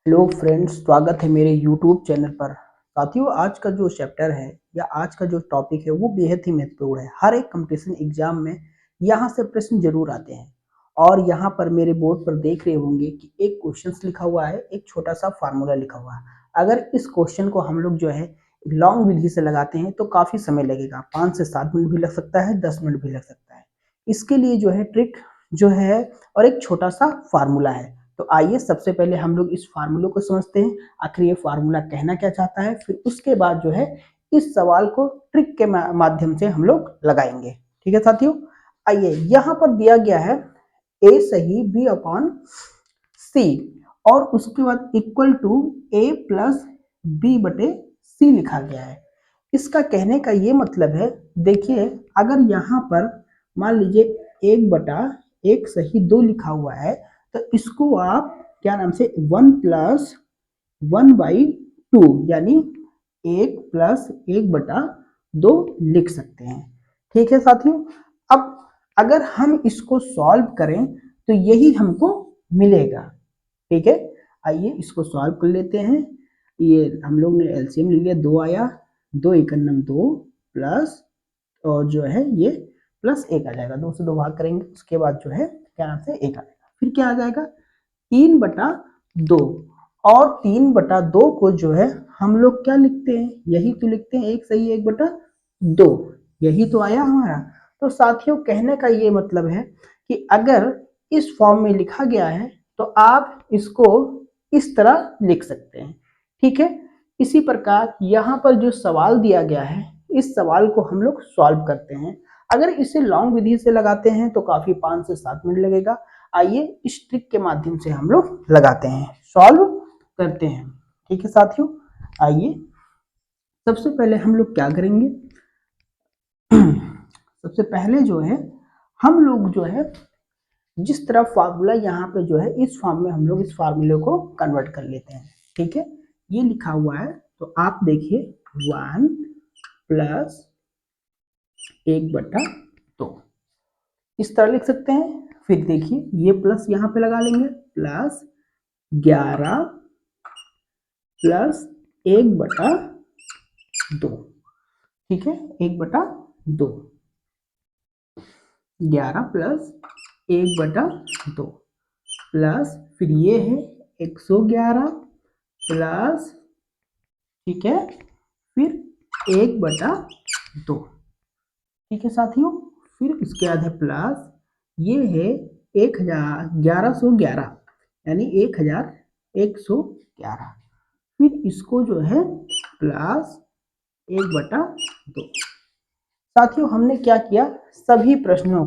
Hello friends, स्वागत है मेरे यूट्यूब चैनल पर। साथियों, आज का जो चैप्टर है या आज का जो टॉपिक है वो बेहद ही महत्वपूर्ण है। हर एक कंपटीशन एग्जाम में यहाँ से प्रश्न जरूर आते हैं और यहाँ पर मेरे बोर्ड पर देख रहे होंगे कि एक क्वेश्चन लिखा हुआ है, एक छोटा सा फार्मूला लिखा हुआ है। अगर इस क्वेश्चन को हम लोग जो है लॉन्ग विधि से लगाते हैं तो काफी समय लगेगा, 5 से 7 मिनट भी लग सकता है, 10 मिनट भी लग सकता है। इसके लिए जो है ट्रिक जो है और एक छोटा सा फार्मूला है। तो आइए सबसे पहले हम लोग इस फार्मूले को समझते हैं, आखिर ये फार्मूला कहना क्या चाहता है। फिर उसके बाद जो है इस सवाल को ट्रिक के माध्यम से हम लोग लगाएंगे। ठीक है साथियों, आइए यहाँ पर दिया गया है ए सही बी अपॉन सी और उसके बाद equal to A plus B बटे सी लिखा गया है। इसका कहने का ये मतलब है, देखिए अगर यहाँ पर मान लीजिए 1/1 सही 2 लिखा हुआ है तो इसको आप क्या नाम से 1+1/2 यानी 1+1/2 लिख सकते हैं। ठीक है साथियों, अब अगर हम इसको सॉल्व करें तो यही हमको मिलेगा। ठीक है, आइए इसको सॉल्व कर लेते हैं। ये हम लोग ने एलसीएम ले लिया, 2 आया, 2 एकन्नम 2 प्लस और जो है ये प्लस 1 आ जाएगा। 2 से 2 भाग करेंगे, उसके बाद जो है क्या नाम से 1 आ जाएगा। फिर क्या आ जाएगा 3/2 और 3/2 को जो है हम लोग क्या लिखते हैं, यही तो लिखते हैं, 1 सही 1/2, यही तो आया हमारा। तो साथियों कहने का ये मतलब है कि अगर इस फॉर्म में लिखा गया है तो आप इसको इस तरह लिख सकते हैं। ठीक है, इसी प्रकार यहाँ पर जो सवाल दिया गया है इस सवाल को हम लोग सॉल्व करते हैं। अगर इसे लॉन्ग विधि से लगाते हैं तो काफी 5 से 7 मिनट लगेगा। आइए इस ट्रिक के माध्यम से हम लोग लगाते हैं, सॉल्व करते हैं। ठीक है साथियों, आइए सबसे पहले हम लोग क्या करेंगे सबसे पहले जो है हम लोग जो है जिस तरह फार्मूला यहाँ पे जो है इस फॉर्म में हम लोग इस फार्मूले को कन्वर्ट कर लेते हैं। ठीक है, ये लिखा हुआ है तो आप देखिए 1+1/2 इस तरह लिख सकते हैं। फिर देखिए ये प्लस यहाँ पे लगा लेंगे, +11 + 1/2। ठीक है, 1/2 11 + 1/2 प्लस फिर ये है 111 प्लस, ठीक है, फिर 1/2। ठीक है साथियों, फिर उसके बाद है प्लस, ये है 1111 यानी 1111। फिर इसको जो है प्लस 1/2। साथियों हमने क्या किया, सभी प्रश्नों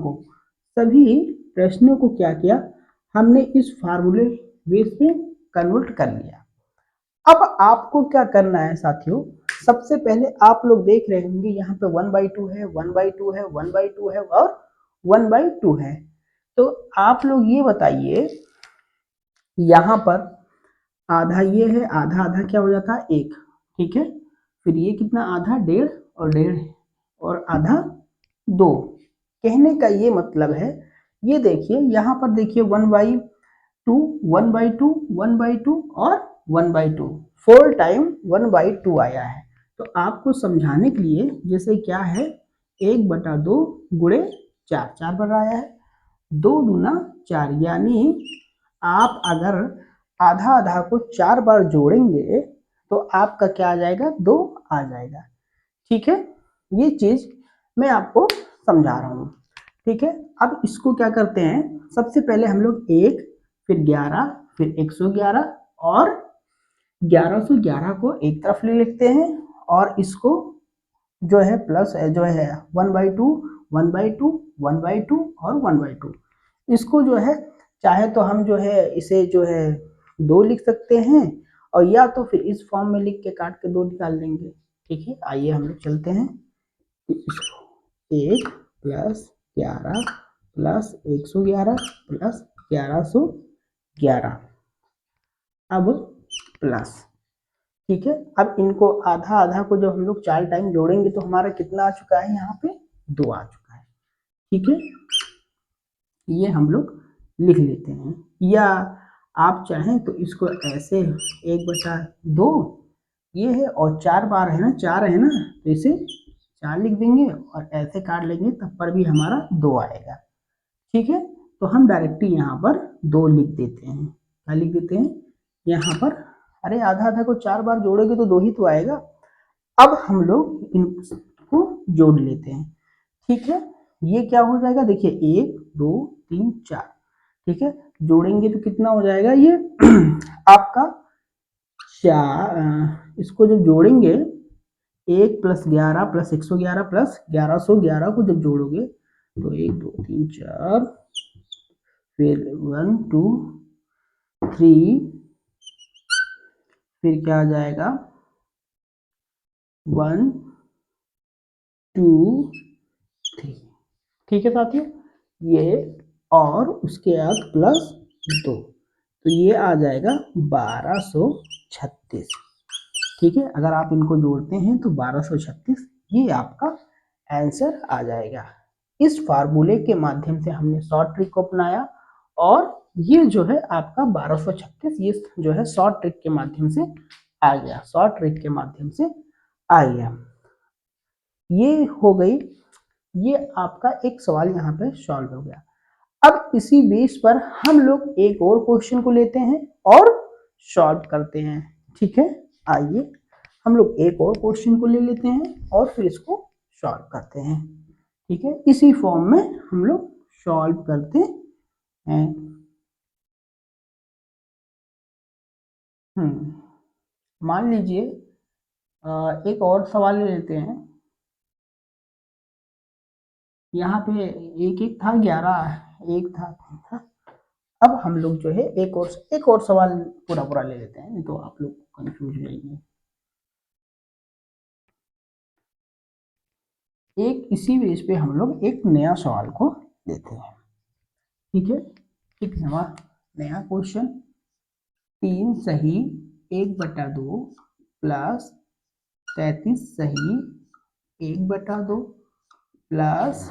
को क्या किया, हमने इस फार्मूले बेस पे कन्वर्ट कर लिया। अब आपको क्या करना है साथियों, सबसे पहले आप लोग देख रहे होंगे यहाँ पे 1/2 है, 1/2 है, 1/2 है और 1/2 है। तो आप लोग ये बताइए, यहाँ पर आधा ये है, आधा आधा क्या हो जाता है 1। ठीक है, फिर ये कितना, आधा 1.5 और 1.5 और आधा 2। कहने का ये मतलब है, ये देखिए यहाँ पर देखिए 1/2 1/2 1/2 और 1/2, 4 टाइम 1/2 आया है। तो आपको समझाने के लिए जैसे क्या है 1/2 गुणे 4, 4 बार आया है, 2 दूना 4 यानी आप अगर आधा आधा को 4 बार जोड़ेंगे तो आपका क्या आ जाएगा, 2 आ जाएगा। ठीक है, ये चीज मैं आपको समझा रहा हूँ। ठीक है, अब इसको क्या करते हैं, सबसे पहले हम लोग 1 फिर 11 फिर 111 और 1111 को एक तरफ ले लेते हैं और इसको जो है प्लस जो है 1/2 1/2 1/2 और 1/2, इसको जो है चाहे तो हम जो है इसे जो है 2 लिख सकते हैं और या तो फिर इस फॉर्म में लिख के काट के 2 निकाल देंगे। ठीक है, आइए हम लोग चलते हैं, 1 + 11 + 111 + 1111 अब प्लस। ठीक है, अब इनको आधा आधा को जब हम लोग 4 टाइम जोड़ेंगे तो हमारा कितना आ चुका है, यहाँ पे 2 आ चुका है। ठीक है, ये हम लोग लिख लेते हैं, या आप चाहें तो इसको ऐसे 1/2 ये है, और 4 बार है ना, 4 है ना, तो इसे 4 लिख देंगे और ऐसे काट लेंगे, तब पर भी हमारा 2 आएगा। ठीक है, तो हम डायरेक्टली यहाँ पर 2 लिख देते हैं। क्या लिख देते हैं यहाँ पर? अरे आधा आधा को 4 बार जोड़ोगे तो 2 ही तो आएगा। अब हम लोग इनको जोड़ लेते हैं। ठीक है, ये क्या हो जाएगा, देखिए 1 2 3 4। ठीक है, जोड़ेंगे तो कितना हो जाएगा ये आपका 4। इसको जब जोड़ेंगे 1 + 11 + 111 + 1111 को जब जोड़ोगे तो 1 2 3 4, फिर 1 2 3, फिर क्या आ जाएगा 1 2 3। ठीक है साथियों, ये और उसके बाद +2, तो ये आ जाएगा 1236। ठीक है, अगर आप इनको जोड़ते हैं तो 1236 ये आपका आंसर आ जाएगा। इस फार्मूले के माध्यम से हमने शॉर्ट ट्रिक को अपनाया, और ये जो है आपका 1236 ये जो है शॉर्ट ट्रिक के माध्यम से आ गया, शॉर्ट ट्रिक के माध्यम से आ गया। ये हो गई, ये आपका एक सवाल यहाँ पे सॉल्व हो गया। अब इसी बेस पर हम लोग एक और क्वेश्चन को लेते हैं और सॉल्व करते हैं। ठीक है, आइए हम लोग एक और क्वेश्चन को ले लेते हैं और फिर इसको सॉल्व करते हैं। ठीक है, इसी फॉर्म में हम लोग सॉल्व करते हैं। मान लीजिए एक और सवाल ले लेते हैं। यहाँ पे एक एक था, 11 एक था। अब हम लोग जो है एक और सवाल पूरा पूरा ले लेते हैं, नहीं तो आप लोग कंफ्यूज हो जाएंगे। एक इसी बेस पे हम लोग एक नया सवाल को लेते हैं। ठीक है, एक नया क्वेश्चन। 3 सही 1/2 प्लस 33 सही 1/2 प्लस,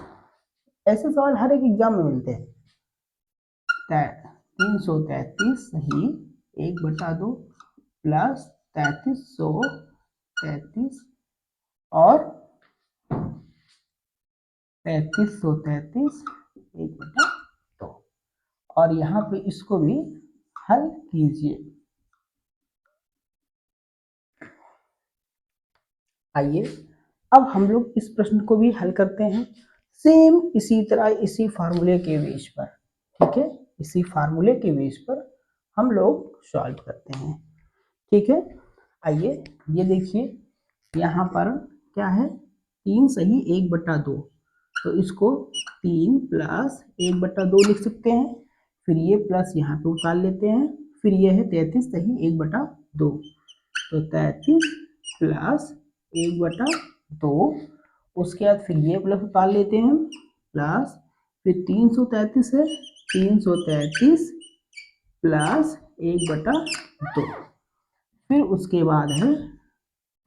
ऐसे सवाल हर एक एग्जाम में मिलते हैं। 333 सही 1/2 प्लस 3333 और 3333 1/2, और यहाँ पे इसको भी हल कीजिए। आइए अब हम लोग इस प्रश्न को भी हल करते हैं, सेम इसी तरह इसी फार्मूले के बेस पर। ठीक है, इसी फार्मूले के बेस पर हम लोग सॉल्व करते हैं। ठीक है, आइए ये देखिए यहाँ पर क्या है, 3 सही 1/2, तो इसको 3 + 1/2 लिख सकते हैं। फिर ये प्लस यहाँ पे उतार लेते हैं, फिर ये है 33 सही 1/2, तो 33 + 1/2, उसके बाद फिर ये प्लस उतार लेते हैं, प्लस फिर 333 है, 333 + 1/2, फिर उसके बाद है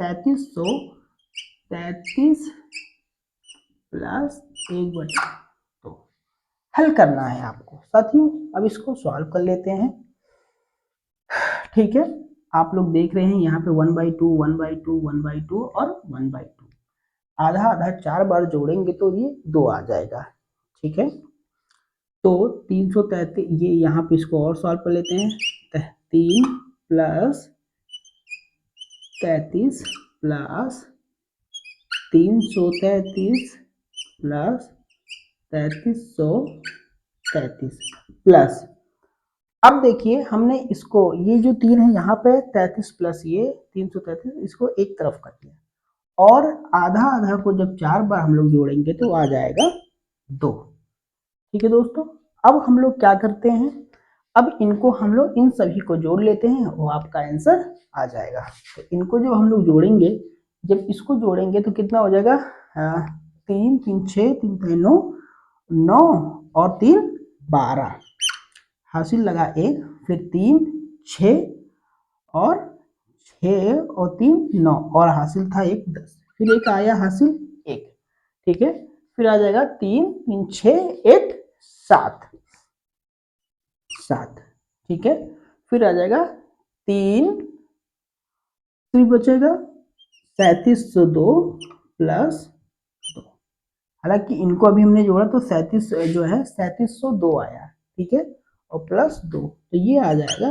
3333 + 1/2। हल करना है आपको साथियों। अब इसको सॉल्व कर लेते हैं। ठीक है, आप लोग देख रहे हैं यहाँ पे 1/2 1/2 1/2 और 1/2, आधा आधा 4 बार जोड़ेंगे तो ये 2 आ जाएगा। ठीक है, तो 333 ये यहाँ पे इसको और सॉल्व कर लेते हैं। 3 + 33 + 333 + 3333 प्लस, अब देखिए हमने इसको ये जो 3 है यहाँ पे 33 प्लस ये 333, इसको एक तरफ कर दिया, और आधा आधा को जब 4 बार हम लोग जोड़ेंगे तो आ जाएगा 2। ठीक है दोस्तों, अब हम लोग क्या करते हैं, अब इनको हम लोग इन सभी को जोड़ लेते हैं, वो आपका आंसर आ जाएगा। तो इनको जब हम लोग जोड़ेंगे, जब इसको जोड़ेंगे तो कितना हो जाएगा, 3 3 6 3 3 9 9 और 3 12, हासिल लगा 1, फिर 3 6 और 6 और 3 9, और हासिल था 1 10, फिर एक आया हासिल 1। ठीक है, फिर आ जाएगा 3 3 6 1 7 7। ठीक है, फिर आ जाएगा 3, फिर बचेगा 3702 प्लस 2। हालांकि इनको अभी हमने जोड़ा तो 37 जो है 3702 आया, ठीक है, और प्लस 2 तो ये आ जाएगा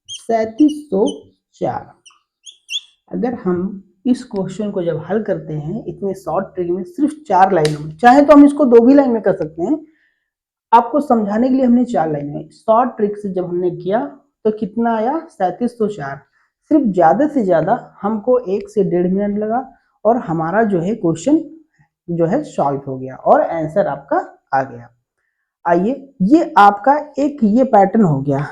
3704। अगर हम इस क्वेश्चन को जब हल करते हैं इतने शॉर्ट ट्रिक में, सिर्फ 4 लाइनों में, चाहे तो हम इसको 2 भी लाइन में कर सकते हैं, आपको समझाने के लिए हमने 4 लाइन में शॉर्ट ट्रिक से जब हमने किया तो कितना आया 3704। सिर्फ ज्यादा से ज्यादा हमको 1 से 1.5 मिनट लगा और हमारा जो है क्वेश्चन जो है सॉल्व हो गया और आंसर आपका आ गया। आइए, ये आपका एक ये पैटर्न हो गया।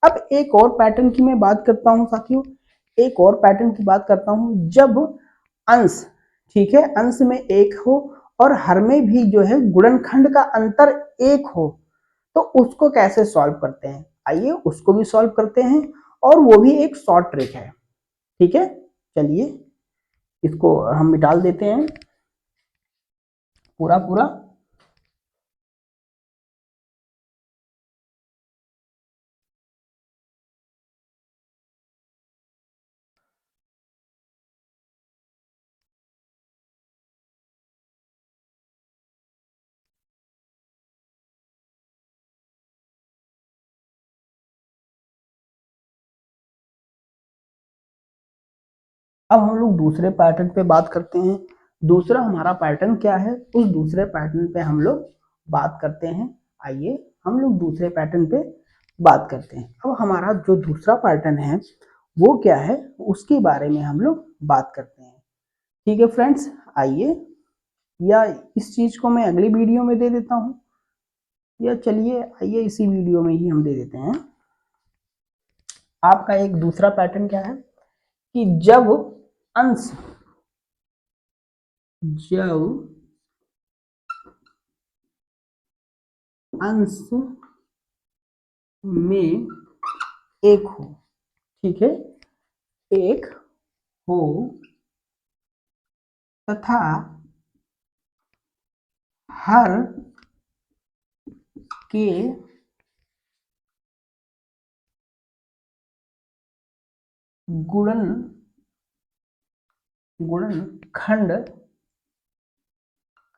अब एक और पैटर्न की मैं बात करता हूं साथियों, एक और पैटर्न की बात करता हूं। जब अंश, ठीक है, अंश में 1 हो और हर में भी जो है गुणनखंड का अंतर 1 हो तो उसको कैसे सॉल्व करते हैं, आइए उसको भी सॉल्व करते हैं और वो भी एक शॉर्ट ट्रिक है, ठीक है। चलिए इसको हम मिटा देते हैं पूरा पूरा। अब हम लोग दूसरे पैटर्न पे बात करते हैं। दूसरा हमारा पैटर्न क्या है, उस दूसरे पैटर्न पे हम लोग बात करते हैं। आइए हम लोग दूसरे पैटर्न पे बात करते हैं। अब हमारा जो दूसरा पैटर्न है वो क्या है, उसके बारे में हम लोग बात करते हैं, ठीक है फ्रेंड्स। आइए, या इस चीज को मैं अगली वीडियो में दे देता हूँ, या चलिए आइए इसी वीडियो में ही हम दे देते हैं। आपका एक दूसरा पैटर्न क्या है कि जब अंश, जब अंश में 1 हो, ठीक है, 1 हो तथा हर के गुणनखंड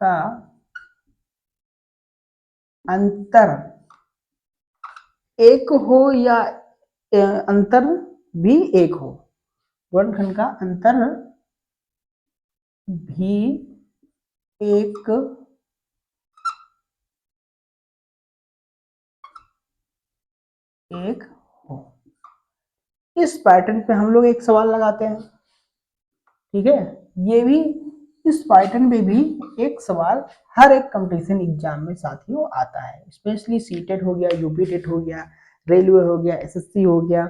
का अंतर 1 हो या अंतर भी 1 हो, गुणनखंड का अंतर भी 1 हो। इस पैटर्न पे हम लोग एक सवाल लगाते हैं, ठीक है। ये भी, इस पैटर्न पे भी एक सवाल हर एक कंपटीशन एग्जाम में साथियों आता है, स्पेशली सीटेट हो गया, यूपी टेट हो गया, रेलवे हो गया, एसएससी हो गया,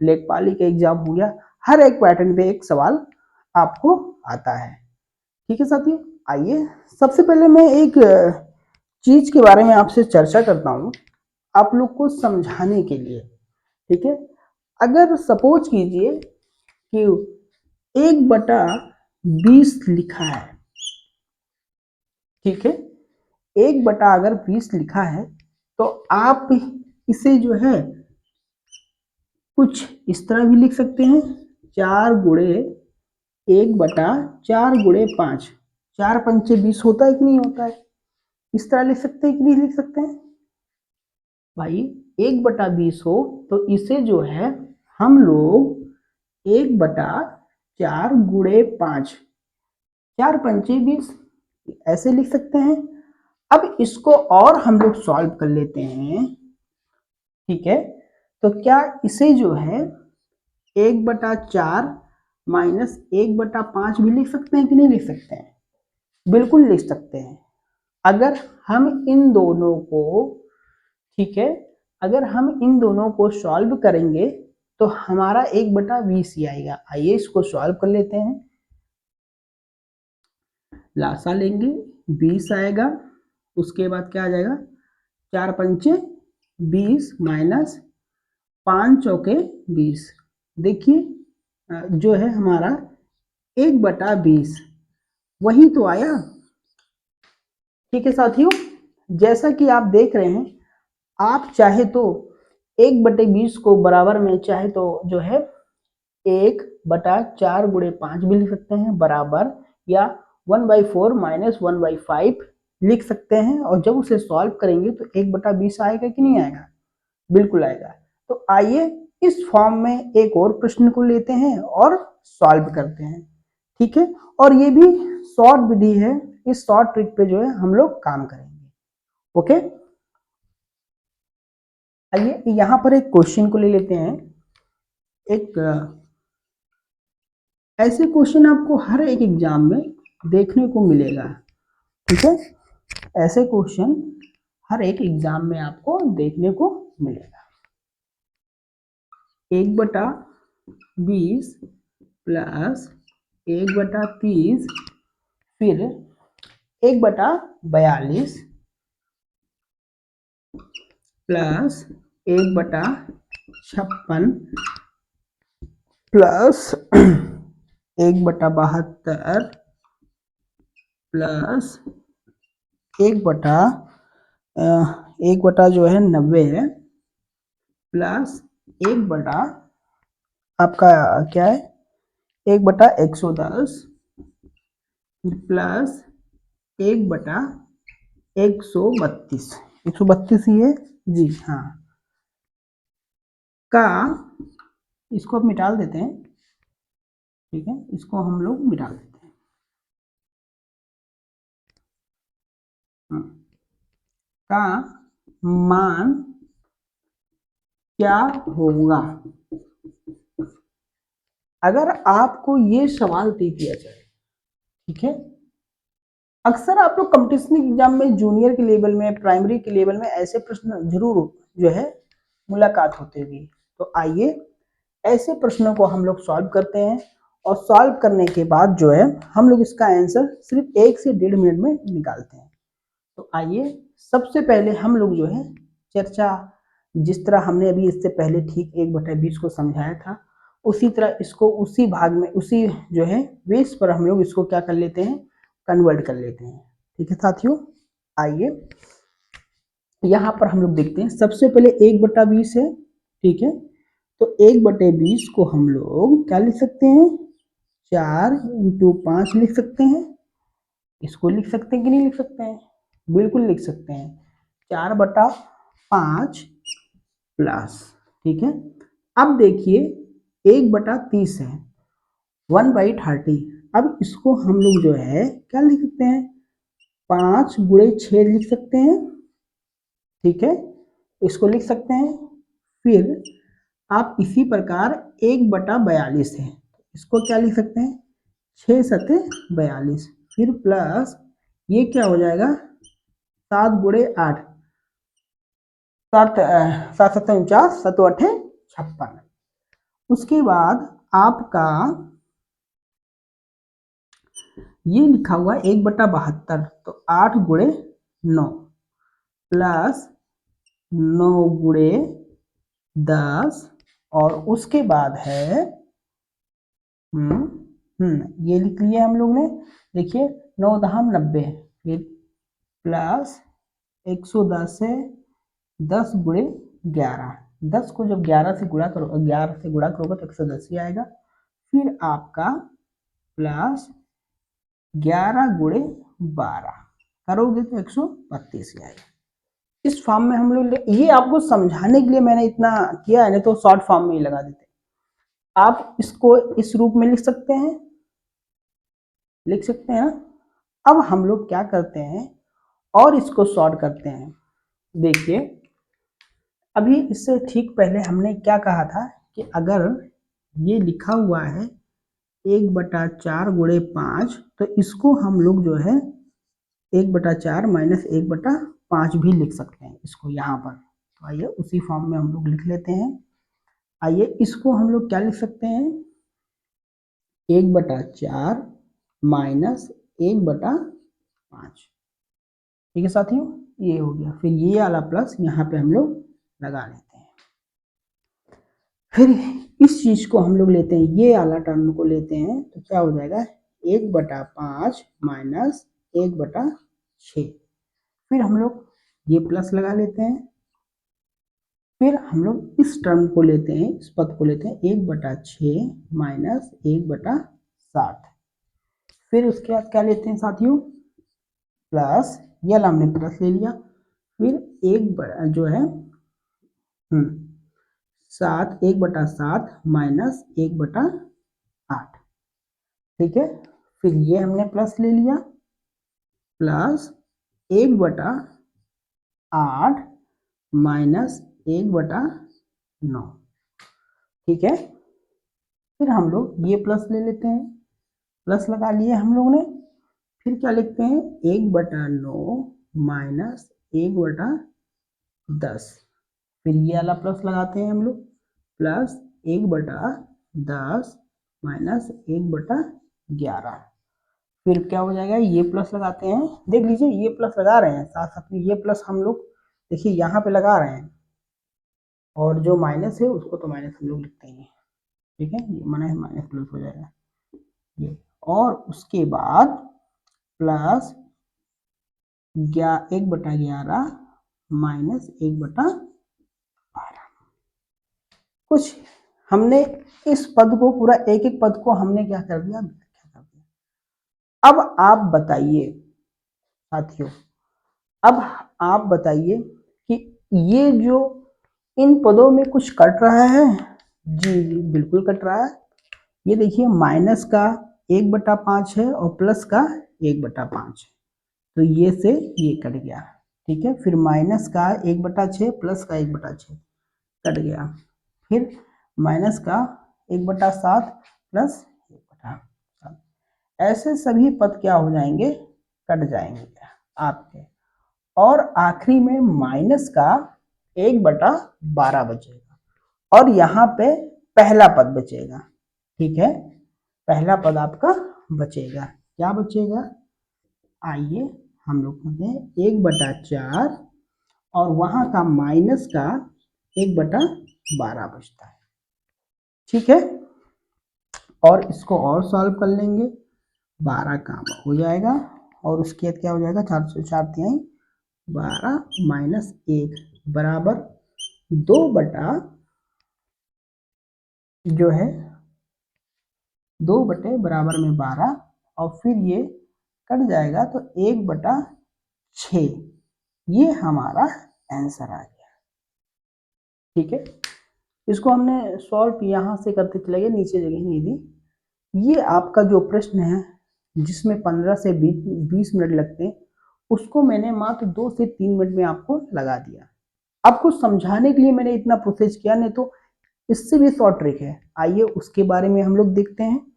लेखपाली का एग्जाम हो गया, हर एक पैटर्न पे एक सवाल आपको आता है, ठीक है साथियों। आइए सबसे पहले मैं एक चीज के बारे में आपसे चर्चा करता हूँ आप लोग को समझाने के लिए, ठीक है। अगर सपोज कीजिए कि 1/20 लिखा है, ठीक है, 1 अगर 20 लिखा है तो आप इसे जो है कुछ इस तरह भी लिख सकते हैं, 4 गुणे 1/4 गुणे 5, 4 पंचे 20 होता है कि नहीं होता है, इस तरह लिख सकते हैं कि नहीं लिख सकते हैं भाई। 1/20 हो तो इसे जो है हम लोग 1/4 गुणे 5, 4 पंचे 20 ऐसे लिख सकते हैं। अब इसको और हम लोग सॉल्व कर लेते हैं, ठीक है। तो क्या इसे जो है 1/4 माइनस 1/5 भी लिख सकते हैं कि नहीं लिख सकते हैं, बिल्कुल लिख सकते हैं। अगर हम इन दोनों को, ठीक है, अगर हम इन दोनों को सॉल्व करेंगे तो हमारा 1/20 ही आएगा। आइए इसको सॉल्व कर लेते हैं, लासा लेंगे 20 आएगा, उसके बाद क्या आ जाएगा 4 पंचे 20 माइनस 5 चौके 20, देखिए जो है हमारा 1/20 वही तो आया, ठीक है साथियों। जैसा कि आप देख रहे हैं, आप चाहे तो 1/20 को बराबर में चाहे तो जो है 1/4 × 5 भी लिख सकते हैं बराबर, या 1/4 - 1/5 लिख सकते हैं। और जब उसे सॉल्व करेंगे तो 1/20 आएगा कि नहीं आएगा, बिल्कुल आएगा। तो आइए इस फॉर्म में एक और प्रश्न को लेते हैं और सॉल्व करते हैं, ठीक है। और ये भी शॉर्ट विधि है, इस शॉर्ट ट्रिक पे जो है हम लोग काम करेंगे, ओके। आइए यहाँ पर एक क्वेश्चन को ले लेते हैं। एक ऐसे क्वेश्चन आपको हर एक एग्जाम में देखने को मिलेगा, ठीक है। ऐसे क्वेश्चन हर एक एग्जाम में आपको देखने को मिलेगा। 1/20 प्लस 1/30 फिर 1/42 प्लस 1/56 प्लस 1/72 प्लस 1/1 जो है 90 है, प्लस 1/ आपका क्या है 1/110 प्लस 1/132, 132 ही है जी हाँ, का इसको अब मिटा देते हैं, ठीक है, इसको हम लोग मिटा देते हैं। का मान क्या होगा अगर आपको ये सवाल दे दिया जाए, ठीक है। अक्सर आप लोग कंपटीशन एग्जाम में जूनियर के लेवल में, प्राइमरी के लेवल में ऐसे प्रश्न जरूर जो है मुलाकात होती होगी। तो आइए ऐसे प्रश्नों को हम लोग सॉल्व करते हैं, और सॉल्व करने के बाद जो है हम लोग इसका आंसर सिर्फ 1 से 1.5 मिनट में निकालते हैं। तो आइए सबसे पहले हम लोग जो है चर्चा, जिस तरह हमने अभी इससे पहले ठीक 1/20 को समझाया था, उसी तरह इसको उसी भाग में, उसी जो है बेस पर हम लोग इसको क्या कर लेते हैं, कन्वर्ट कर लेते हैं, ठीक है साथियों। आइए यहाँ पर हम लोग देखते हैं, सबसे पहले 1/20 है, ठीक है। तो 1/20 को हम लोग क्या लिख सकते हैं, 4 × 5 लिख सकते हैं। इसको लिख सकते हैं कि नहीं लिख सकते हैं, बिल्कुल लिख सकते हैं। 4/5 प्लस, ठीक है। अब देखिए 1/30 है, 1/30। अब इसको हम लोग जो है क्या लिख सकते हैं, 5 × 6 लिख सकते हैं, ठीक है, इसको लिख सकते हैं। फिर आप इसी प्रकार 1/42 है, इसको क्या लिख सकते हैं, 6 × 7 = 42, फिर प्लस ये क्या हो जाएगा 7 × 8, 7 7 × 7 = 49, 7 × 8 = 56। उसके बाद आपका ये लिखा हुआ 1/72, तो 8 × 9 प्लस 9 × 10, और उसके बाद है ये लिख लिया हम लोग ने। देखिए 9 × 10 = 90, फिर प्लस 110 है, 10 × 11, 10 को जब 11 से गुणा करो, 11 से गुणा करोगे तो 110 ही आएगा। फिर आपका प्लस 11 × 12 करोगे तो 132 ही आएगा। इस फॉर्म में हम लोग, ये आपको समझाने के लिए मैंने इतना किया है, नहीं तो शॉर्ट फॉर्म में ही लगा देते। आप इसको इस रूप में लिख सकते हैं, लिख सकते हैं। अब हम लोग क्या करते हैं और इसको सॉर्ट करते हैं। देखिए अभी इससे ठीक पहले हमने क्या कहा था कि अगर ये लिखा हुआ है 1/4 × 5, तो इसको हम लोग जो है 1/4 - 1/5 भी लिख सकते हैं, इसको यहाँ पर। तो आइए उसी फॉर्म में हम लोग लिख लेते हैं। आइए इसको हम लोग क्या लिख सकते हैं, 1/4 - 1/5, ठीक है साथियों, ये हो गया। फिर ये वाला प्लस यहाँ पे हम लोग लगा लेते हैं। फिर इस चीज को हम लोग लेते हैं, ये वाला टर्म को लेते हैं, तो क्या हो जाएगा 1/5 - 1/6। फिर हम लोग ये प्लस लगा लेते हैं, फिर हम लोग इस टर्म को लेते हैं, इस पद को लेते हैं 1/6 माइनस 1/7। फिर उसके बाद क्या लेते हैं साथियों, प्लस, ये वाला हमने प्लस ले लिया। फिर जो है 7, 1/7 माइनस 1/8। ठीक है, फिर ये हमने प्लस ले लिया, प्लस 1/8 माइनस 1/9। ठीक है, फिर हम लोग ये प्लस ले लेते हैं, प्लस लगा लिए हम लोग ने। फिर क्या लिखते हैं, 1/9 माइनस 1/10। फिर ये वाला प्लस लगाते हैं हम लोग, प्लस 1/10 माइनस 1/11। फिर क्या हो जाएगा, ये प्लस लगाते हैं, देख लीजिए ये प्लस लगा रहे हैं, साथ साथ में ये प्लस हम लोग देखिए यहाँ पे लगा रहे हैं, और जो माइनस है उसको तो माइनस हम लोग लिखते हैं। ठीक है, ये माना है माइनस प्लस हो जाएगा ये, और उसके बाद प्लस 1/11 माइनस 1/12। कुछ हमने इस पद को पूरा एक एक पद को हमने क्या कर दिया, व्याख्या कर दिया। अब आप बताइए साथियों, अब आप बताइए कि ये जो इन पदों में कुछ कट रहा है, जी बिल्कुल कट रहा है। ये देखिए माइनस का 1/5 है और प्लस का 1/5 है, तो ये से ये कट गया। ठीक है, फिर माइनस का 1/6 प्लस का 1/6 कट गया। फिर माइनस का 1/7 प्लस 1/7, ऐसे सभी पद क्या हो जाएंगे, कट जाएंगे आपके। और आखिरी में माइनस का 1/12 बचेगा, और यहाँ पे पहला पद बचेगा। ठीक है, पहला पद आपका बचेगा, क्या बचेगा, आइए हम लोग कहते हैं 1/4, और वहां का माइनस का 1/12 बचता है। ठीक है, और इसको और सॉल्व कर लेंगे, 12 काम हो जाएगा, और उसके बाद क्या हो जाएगा, 4 से 4 तिहाई 12 माइनस 1 बराबर 2 जो है 2 बराबर में 12, और फिर ये कट जाएगा तो 1/6, ये हमारा आंसर आ गया। ठीक है, इसको हमने सॉल्व यहाँ से करते चले गए, नीचे जगह नहीं दी। ये आपका जो प्रश्न है जिसमें 15 से 20 मिनट लगते हैं, उसको मैंने मात्र 2 से 3 मिनट में आपको लगा दिया। आपको समझाने के लिए मैंने इतना प्रोसेस किया, नहीं तो इससे भी शॉर्ट ट्रिक है। आइए उसके बारे में हम लोग देखते हैं।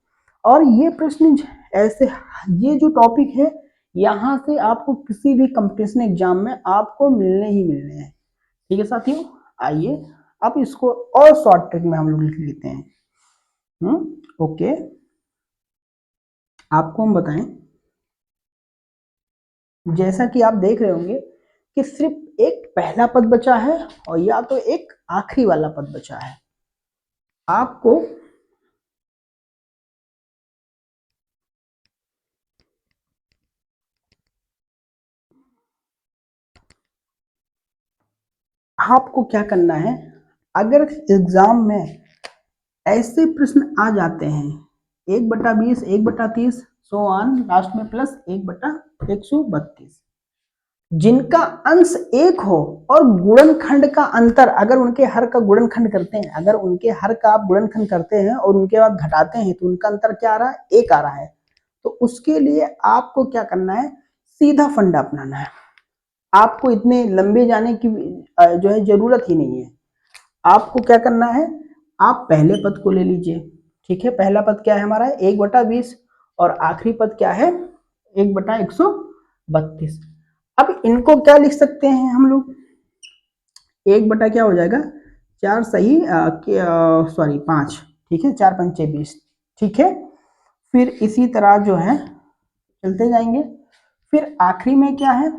और ये प्रश्न ऐसे, ये जो टॉपिक है यहाँ से आपको किसी भी कंपटीशन एग्जाम में आपको मिलने ही मिलने हैं। ठीक है साथियों, आइए अब इसको और शॉर्ट ट्रिक में हम लोग लिख लेते हैं। ओके, आपको हम बताएं, जैसा कि आप देख रहे होंगे कि सिर्फ एक पहला पद बचा है और या तो एक आखिरी वाला पद बचा है। आपको आपको क्या करना है, अगर एग्जाम में ऐसे प्रश्न आ जाते हैं 1/20, 1/30 सो ऑन, लास्ट में प्लस 1/132, जिनका अंश एक हो और गुणनखंड का अंतर, अगर उनके हर का गुणनखंड करते हैं, अगर उनके हर का आप गुणनखंड करते हैं और उनके बाद घटाते हैं तो उनका अंतर क्या आ रहा है, 1 आ रहा है। तो उसके लिए आपको क्या करना है, सीधा फंडा अपनाना है। आपको इतने लंबे जाने की जो है जरूरत ही नहीं है। आपको क्या करना है, आप पहले पद को ले लीजिए। ठीक है, पहला पद क्या है हमारा, 1/20, और आखिरी पद क्या है, 1/132। अब इनको क्या लिख सकते हैं हम लोग, 1 क्या हो जाएगा, 4 सही सॉरी 5। ठीक है, 4 पंचे 20। ठीक है, फिर इसी तरह जो है चलते जाएंगे। फिर आखिरी में क्या है,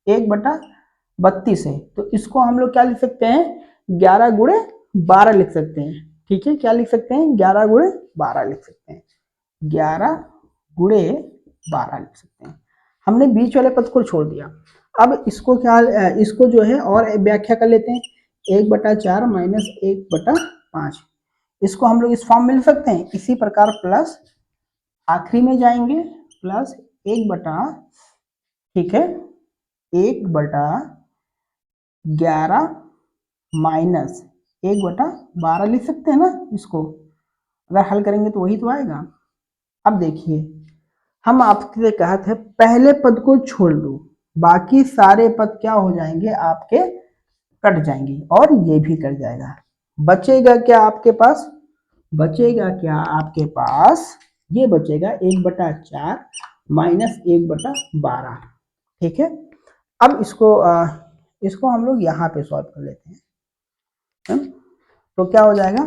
1/32 है, तो इसको हम लोग क्या लिख सकते हैं, 11 × 12 लिख सकते हैं। ठीक है, क्या लिख सकते हैं, 11 × 12 लिख सकते हैं, 11 × 12 लिख सकते हैं। हमने बीच वाले पद को छोड़ दिया। अब इसको क्या, इसको जो है और व्याख्या कर लेते हैं 1/4 माइनस 1/5। इसको हम लोग इस फॉर्म में लिख सकते हैं। इसी प्रकार प्लस आखिरी में जाएंगे प्लस 1/, ठीक है, 1/11 माइनस 1/12 लिख सकते हैं ना इसको। अगर हल करेंगे तो वही तो आएगा। अब देखिए, हम आपसे कहा था पहले पद को छोड़ दो, बाकी सारे पद क्या हो जाएंगे आपके, कट जाएंगे, और ये भी कट जाएगा। बचेगा क्या आपके पास, बचेगा क्या आपके पास, ये बचेगा 1/4 माइनस 1/12, ठीक है। अब इसको हम लोग यहाँ पे सॉल्व कर लेते हैं। तो क्या हो जाएगा,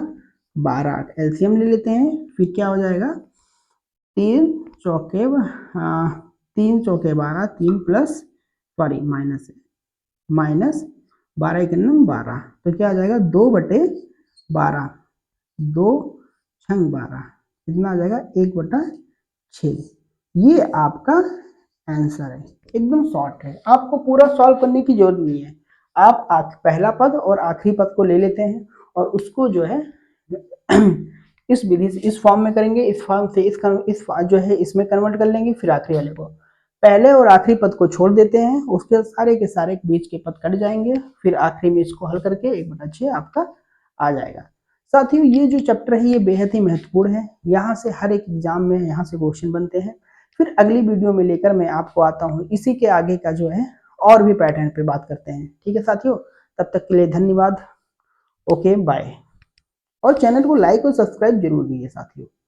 12 एलसीएम ले लेते हैं, फिर क्या हो जाएगा, 3 चौके 12, 3 प्लस सॉरी माइनस माइनस 12 1 12, तो क्या आ जाएगा 2/12, 2 छंग 12, कितना आ जाएगा 1/6। ये आपका आंसर है, एकदम शॉर्ट है, आपको पूरा सॉल्व करने की जरूरत नहीं है। आप पहला पद और आखिरी पद को ले लेते हैं और उसको जो है इस विधि से इस फॉर्म में करेंगे, इस फॉर्म से इस जो है इसमें कन्वर्ट कर लेंगे, फिर आखिरी वाले को पहले और आखिरी पद को छोड़ देते हैं, उसके सारे के सारे बीच के पद कट जाएंगे, फिर आखिरी में इसको हल करके 1/6 आपका आ जाएगा। साथियों, ये जो चैप्टर है ये बेहद ही महत्वपूर्ण है, यहाँ से हर एक एग्जाम में यहाँ से क्वेश्चन बनते हैं। फिर अगली वीडियो में लेकर मैं आपको आता हूँ, इसी के आगे का जो है और भी पैटर्न पे बात करते हैं। ठीक है साथियों, तब तक के लिए धन्यवाद। Okay bye. और चैनल को लाइक और सब्सक्राइब जरूर कीजिए साथियों।